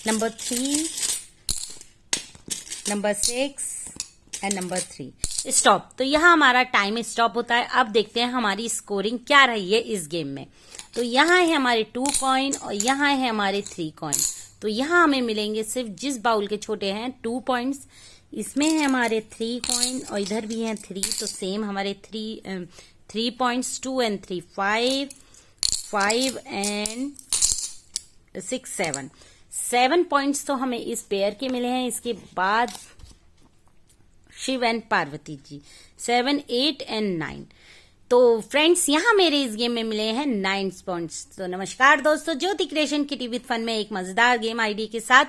Number 3, number 6 and number 3। Stop. तो यहाँ हमारा टाइम स्टॉप होता है। अब देखते हैं हमारी स्कोरिंग क्या रही है इस गेम में। तो यहाँ है हमारे 2 कॉइन और यहाँ है हमारे 3 कॉइन। तो यहाँ हमें मिलेंगे सिर्फ जिस बाउल के छोटे हैं 2 पॉइंट्स, इसमें है हमारे 3 कॉइन और इधर भी हैं 3, तो सेम हमारे 3 पॉइंट्स, 2 एंड 3 5 एंड 6 7 पॉइंट्स तो हमें इस पेयर के मिले हैं। इसके बाद शिव एंड पार्वती जी 7 8 एंड 9। तो फ्रेंड्स यहाँ मेरे इस गेम में मिले हैं 9 पॉइंट्स। तो नमस्कार दोस्तों, ज्योति क्रिएशन किटी विद फन में एक मजेदार गेम आईडी के साथ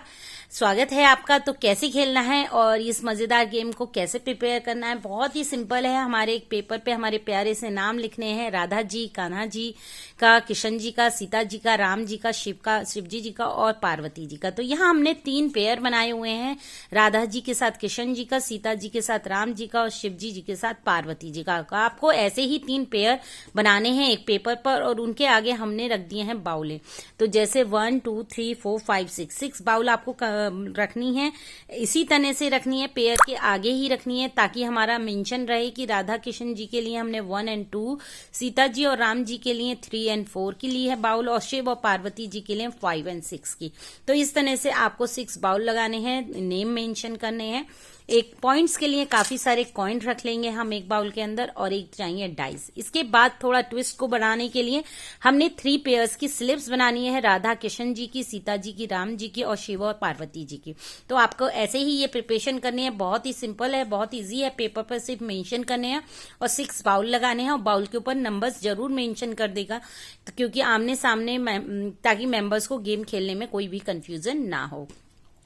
स्वागत है आपका। तो कैसे खेलना है और इस मजेदार गेम को कैसे प्रिपेयर करना है, बहुत ही सिंपल है। हमारे एक पेपर पे हमारे प्यारे से नाम लिखने हैं, राधा जी, कान्हा जी का, किशन जी का, सीता जी का, राम जी का, शिवजी जी का और पार्वती जी का। तो यहाँ हमने 3 पेयर बनाए हुए हैं, राधा जी के साथ किशन जी का, सीता जी के साथ राम जी का और शिवजी जी के साथ पार्वती जी का। आपको ऐसे ही 3 पेयर बनाने हैं एक पेपर पर और उनके आगे हमने रख दिए हैं बाउलें। तो जैसे 1 2 3 4 5 6 बाउल आपको रखनी है, इसी तरह से रखनी है, पेयर के आगे ही रखनी है, ताकि हमारा मेंशन रहे कि राधा किशन जी के लिए हमने 1 एंड 2, सीता जी और राम जी के लिए 3 एंड 4 की ली है बाउल और शिव और पार्वती जी के लिए 5 एंड 6 की। तो इस तरह से आपको 6 बाउल लगाने हैं, नेम मेंशन करने हैं। एक पॉइंट्स के लिए काफी सारे कॉइन रख लेंगे हम एक बाउल के अंदर और एक चाहिए डाइस। इसके बाद थोड़ा ट्विस्ट को बढ़ाने के लिए हमने 3 पेयर्स की स्लिप्स बनानी है, राधा किशन जी की, सीता जी की, राम जी की और शिव और पार्वती जी की। तो आपको ऐसे ही ये प्रिपरेशन करनी है, बहुत ही सिंपल है, बहुत इजी है। पेपर पर सिर्फ मेंशन करने हैं और 6 बाउल लगाने हैं और बाउल के ऊपर नंबर्स जरूर मेंशन कर देगा, क्योंकि आमने सामने ताकि मेंबर्स को गेम खेलने में कोई भी कंफ्यूजन ना हो।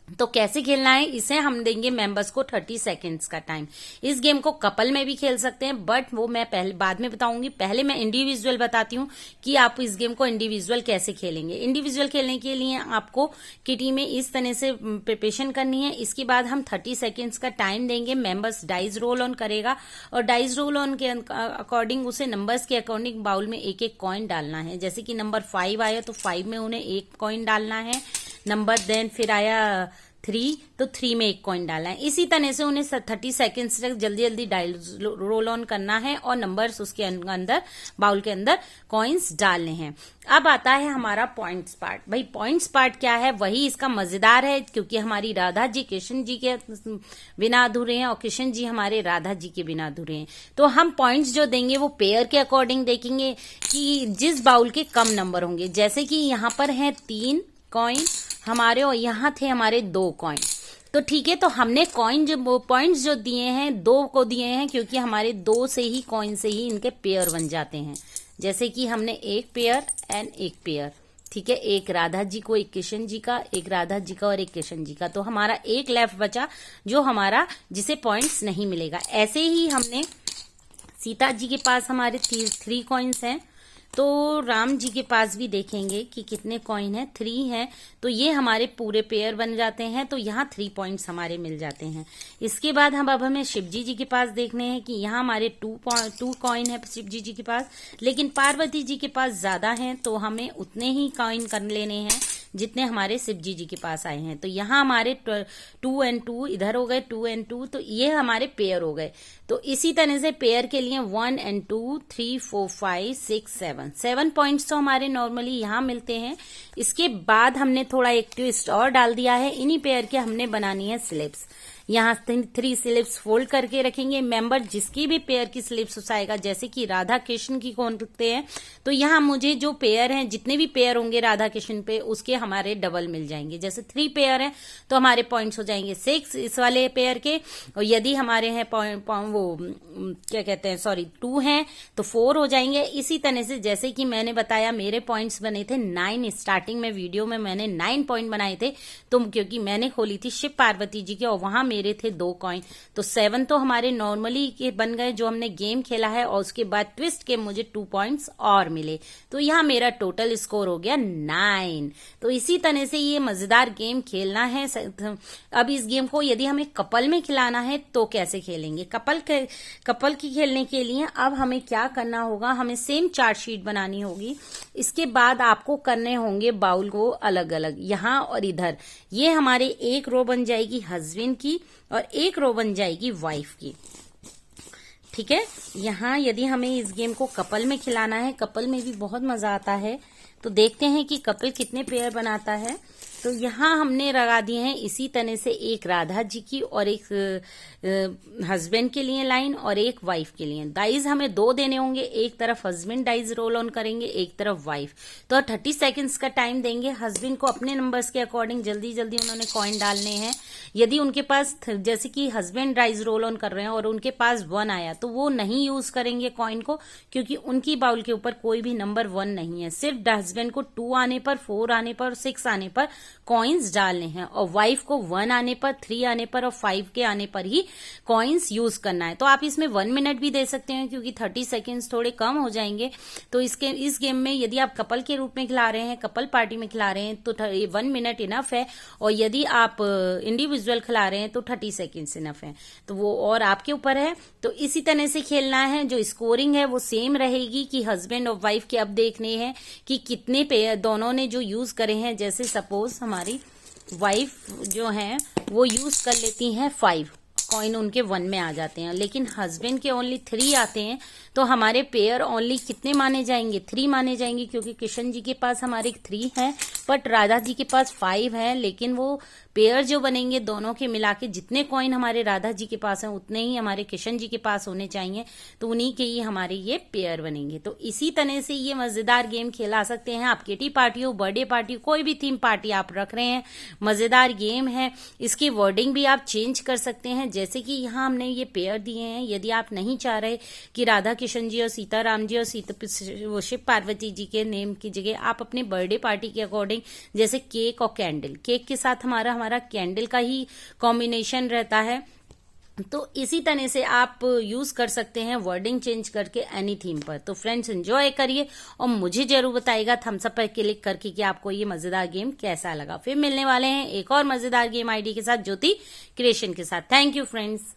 तो कैसे खेलना है, इसे हम देंगे मेंबर्स को 30 सेकेंड्स का टाइम। इस गेम को कपल में भी खेल सकते हैं, बट वो मैं बाद में बताऊंगी। पहले मैं इंडिविजुअल बताती हूँ कि आप इस गेम को इंडिविजुअल कैसे खेलेंगे। इंडिविजुअल खेलने के लिए आपको किटी में इस तरह से प्रिपरेशन करनी है। इसके बाद हम 30 सेकेंड्स का टाइम देंगे, मेंबर्स डाइस रोल ऑन करेगा और डाइस रोल ऑन के अकॉर्डिंग उसे नंबर्स के अकॉर्डिंग बाउल में एक एक कॉइन डालना है। जैसे कि नंबर 5 आया तो 5 में उन्हें 1 कॉइन डालना है। नंबर देन फिर आया 3 तो 3 में 1 कॉइन डालना है। इसी तरह से उन्हें 30 सेकेंड्स तक जल्दी जल्दी डायल रोल ऑन करना है और नंबर्स उसके अंदर बाउल के अंदर कॉइन्स डालने हैं। अब आता है हमारा पॉइंट्स पार्ट। भाई पॉइंट्स पार्ट क्या है, वही इसका मजेदार है, क्योंकि हमारी राधा जी किशन जी के बिना अधूरे हैं और किशन जी हमारे राधा जी के बिना अधूरे हैं। तो हम पॉइंट्स जो देंगे वो पेयर के अकॉर्डिंग देखेंगे कि जिस बाउल के कम नंबर होंगे। जैसे कि यहाँ पर है 3 कॉइन हमारे और यहाँ थे हमारे 2 कॉइन। तो ठीक है, तो हमने कॉइन जो पॉइंट्स जो दिए हैं 2 को दिए हैं, क्योंकि हमारे 2 से ही कॉइन से ही इनके पेयर बन जाते हैं। जैसे कि हमने 1 पेयर एंड 1 पेयर, ठीक है, एक राधा जी को, एक किशन जी का, एक राधा जी का और एक किशन जी का। तो हमारा एक लेफ्ट बचा जो हमारा जिसे पॉइंट्स नहीं मिलेगा। ऐसे ही हमने सीता जी के पास हमारे 3 कॉइन्स हैं, तो राम जी के पास भी देखेंगे कि कितने कॉइन है, 3 है, तो ये हमारे पूरे पेयर बन जाते हैं। तो यहाँ 3 पॉइंट्स हमारे मिल जाते हैं। इसके बाद अब हमें शिवजी जी के पास देखने हैं कि यहाँ हमारे 2 कॉइन है शिवजी जी के पास, लेकिन पार्वती जी के पास ज्यादा हैं, तो हमें उतने ही कॉइन कर लेने हैं जितने हमारे शिवजी जी के पास आए हैं। तो यहाँ हमारे 2 एंड 2 इधर हो गए, 2 एंड 2, तो ये हमारे पेयर हो गए। तो इसी तरह से पेयर के लिए 1 एंड 2 3 4 5 6 7 पॉइंट्स तो हमारे नॉर्मली यहाँ मिलते हैं। इसके बाद हमने थोड़ा एक ट्विस्ट और डाल दिया है, इन्हीं पेयर के हमने बनानी है स्लिप्स। यहाँ 3 स्लिप्स फोल्ड करके रखेंगे। मेंबर जिसकी भी पेयर की स्लिप्स उठाएगा, जैसे कि राधा कृष्ण की कौन रखते हैं, तो यहाँ मुझे जो पेयर हैं, जितने भी पेयर होंगे राधा कृष्ण पे, उसके हमारे डबल मिल जाएंगे। जैसे 3 पेयर हैं तो हमारे पॉइंट्स हो जाएंगे 6 इस वाले पेयर के, और यदि हमारे हैं वो क्या कहते हैं 2 हैं तो 4 हो जाएंगे। इसी तरह से जैसे कि मैंने बताया मेरे पॉइंट्स बने थे 9, स्टार्टिंग में वीडियो में मैंने 9 पॉइंट बनाए थे, तो क्योंकि मैंने खोली थी शिव पार्वती जी के और वहां मेरे थे 2 कॉइन, तो 7 तो हमारे नॉर्मली के बन गए जो हमने गेम खेला है, और उसके बाद ट्विस्ट के मुझे 2 पॉइंट्स और मिले, तो यहाँ मेरा टोटल स्कोर हो गया 9। तो इसी तरह से ये मजेदार गेम खेलना है। अब इस गेम को यदि हमें कपल में खिलाना है तो कैसे खेलेंगे? कपल की खेलने के लिए अब हमें क्या करना होगा, हमें सेम चार्ट शीट बनानी होगी। इसके बाद आपको करने होंगे बाउल को अलग अलग, यहाँ और इधर। ये हमारे एक रो बन जाएगी हस्बैंड की और एक रो बन जाएगी वाइफ की, ठीक है। यहाँ यदि हमें इस गेम को कपल में खिलाना है, कपल में भी बहुत मजा आता है, तो देखते हैं कि कपल कितने पेयर बनाता है। तो यहाँ हमने लगा दिए हैं इसी तरह से एक राधा जी की और एक हस्बैंड के लिए लाइन और एक वाइफ के लिए। डाइज हमें 2 देने होंगे, एक तरफ हस्बैंड डाइज रोल ऑन करेंगे, एक तरफ वाइफ। तो 30 सेकंड्स का टाइम देंगे। हस्बैंड को अपने नंबर्स के अकॉर्डिंग जल्दी जल्दी उन्होंने कॉइन डालने हैं। यदि उनके पास जैसे कि हस्बैंड डाइज रोल ऑन कर रहे हैं और उनके पास 1 आया तो वो नहीं यूज करेंगे कॉइन को, क्योंकि उनकी बाउल के ऊपर कोई भी नंबर 1 नहीं है। सिर्फ हस्बैंड को 2 आने पर, 4 आने पर और 6 आने पर कॉइन्स डालने हैं, और वाइफ को 1 आने पर, 3 आने पर और 5 के आने पर ही कॉइन्स यूज करना है। तो आप इसमें 1 मिनट भी दे सकते हैं, क्योंकि 30 सेकेंड्स थोड़े कम हो जाएंगे। तो इस गेम में यदि आप कपल के रूप में खिला रहे हैं, कपल पार्टी में खिला रहे हैं, तो 1 मिनट इनफ है, और यदि आप इंडिविजुअल खिला रहे हैं तो 30 सेकेंड्स इनफ है। तो वो और आपके ऊपर है। तो इसी तरह से खेलना है। जो स्कोरिंग है वो सेम रहेगी कि हस्बैंड और वाइफ के अब देखने हैं कि कितने पेयर दोनों ने जो यूज करे हैं। जैसे सपोज हमारी वाइफ जो है वो यूज कर लेती हैं 5 कॉइन, उनके 1 में आ जाते हैं, लेकिन हस्बैंड के ओनली 3 आते हैं, तो हमारे पेयर ओनली कितने माने जाएंगे? 3 माने जाएंगे, क्योंकि किशन जी के पास हमारे 3 है, बट राधा जी के पास 5 है। लेकिन वो पेयर जो बनेंगे दोनों के मिला के जितने कॉइन हमारे राधा जी के पास हैं उतने ही हमारे किशन जी के पास होने चाहिए, तो उन्हीं के ही हमारे ये पेयर बनेंगे। तो इसी तरह से ये मजेदार गेम खेला सकते हैं आप। किटी पार्टी हो, बर्थडे पार्टी, कोई भी थीम पार्टी आप रख रहे हैं, मजेदार गेम है। इसकी वर्डिंग भी आप चेंज कर सकते हैं। जैसे कि यहाँ हमने ये पेयर दिए हैं, यदि आप नहीं चाह रहे कि राधा किशन जी और सीताराम जी और शिव पार्वती जी के नेम की जगह आप अपने बर्थडे पार्टी के अकॉर्डिंग, जैसे केक और कैंडल, केक के साथ हमारा कैंडल का ही कॉम्बिनेशन रहता है, तो इसी तरह से आप यूज कर सकते हैं वर्डिंग चेंज करके एनी थीम पर। तो फ्रेंड्स एंजॉय करिए और मुझे जरूर बताइएगा थम्स अप पर क्लिक करके कि आपको ये मजेदार गेम कैसा लगा। फिर मिलने वाले हैं एक और मजेदार गेम आईडी के साथ, ज्योति क्रिएशन के साथ। Thank you friends.